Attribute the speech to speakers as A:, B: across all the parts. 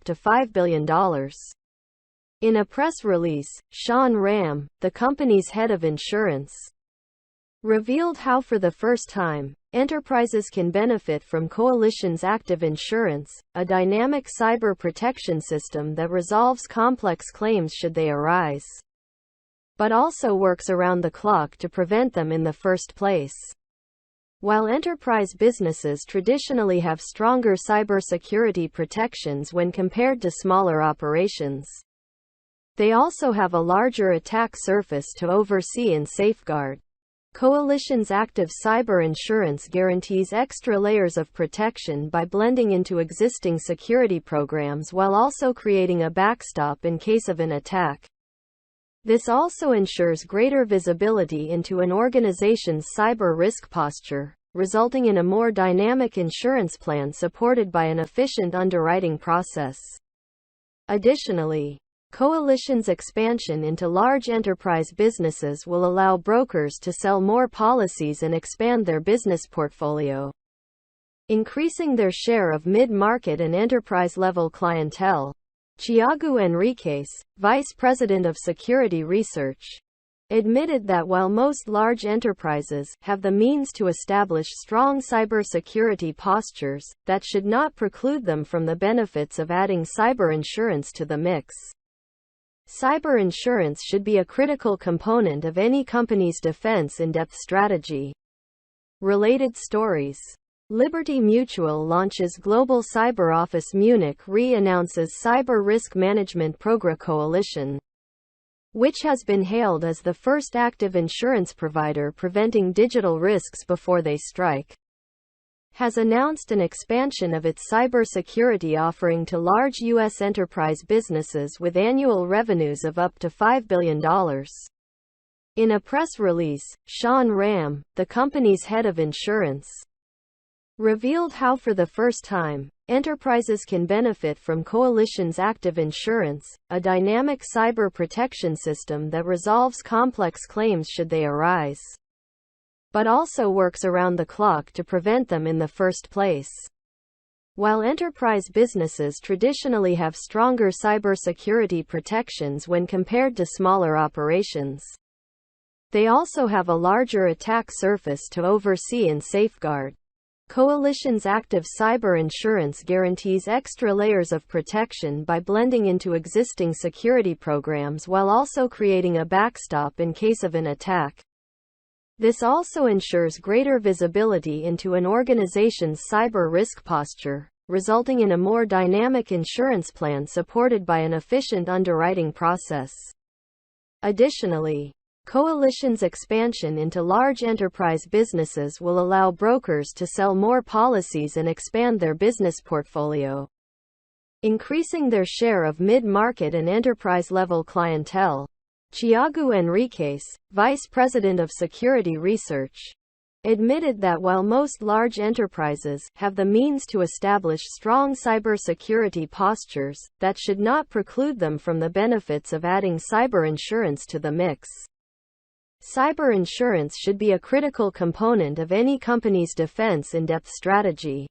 A: to $5 billion. In a press release, Sean Ram, the company's head of insurance, revealed how for the first time, enterprises can benefit from Coalition's Active Insurance, a dynamic cyber protection system that resolves complex claims should they arise, but also works around the clock to prevent them in the first place. While enterprise businesses traditionally have stronger cybersecurity protections when compared to smaller operations, they also have a larger attack surface to oversee and safeguard. Coalition's Active Cyber Insurance guarantees extra layers of protection by blending into existing security programs while also creating a backstop in case of an attack. This also ensures greater visibility into an organization's cyber risk posture, resulting in a more dynamic insurance plan supported by an efficient underwriting process. Additionally, Coalition's expansion into large enterprise businesses will allow brokers to sell more policies and expand their business portfolio, increasing their share of mid-market and enterprise-level clientele. Thiago Henriques, vice president of security research, admitted that while most large enterprises have the means to establish strong cybersecurity postures, that should not preclude them from the benefits of adding cyber insurance to the mix. Cyber insurance should be a critical component of any company's defense in-depth strategy. Related stories. Liberty Mutual launches Global Cyber Office. Munich Re announces Cyber Risk Management Program. Coalition, which has been hailed as the first active insurance provider preventing digital risks before they strike, has announced an expansion of its cybersecurity offering to large U.S. enterprise businesses with annual revenues of up to $5 billion. In a press release, Sean Ram, the company's head of insurance, revealed how for the first time, enterprises can benefit from Coalition's Active Insurance, a dynamic cyber protection system that resolves complex claims should they arise, but also works around the clock to prevent them in the first place. While enterprise businesses traditionally have stronger cybersecurity protections when compared to smaller operations, they also have a larger attack surface to oversee and safeguard. Coalition's Active Cyber Insurance guarantees extra layers of protection by blending into existing security programs while also creating a backstop in case of an attack. This also ensures greater visibility into an organization's cyber risk posture, resulting in a more dynamic insurance plan supported by an efficient underwriting process. Additionally, Coalition's expansion into large enterprise businesses will allow brokers to sell more policies and expand their business portfolio, increasing their share of mid-market and enterprise-level clientele. Thiago Henriques, vice president of security research, admitted that while most large enterprises have the means to establish strong cybersecurity postures, that should not preclude them from the benefits of adding cyber insurance to the mix. Cyber insurance should be a critical component of any company's defense in-depth strategy.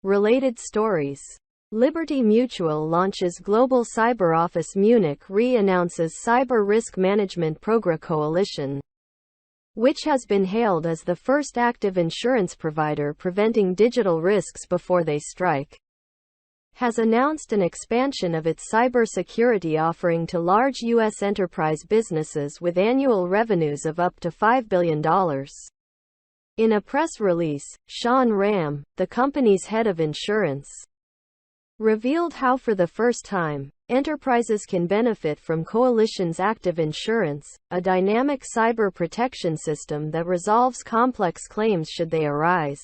A: Related stories. Liberty Mutual launches Global Cyber Office. Munich Re announces Cyber Risk Management Program. Coalition, which has been hailed as the first active insurance provider preventing digital risks before they strike, has announced an expansion of its cybersecurity offering to large U.S. enterprise businesses with annual revenues of up to $5 billion. In a press release, Sean Ram, the company's head of insurance, revealed how for the first time, enterprises can benefit from Coalition's Active Insurance, a dynamic cyber protection system that resolves complex claims should they arise,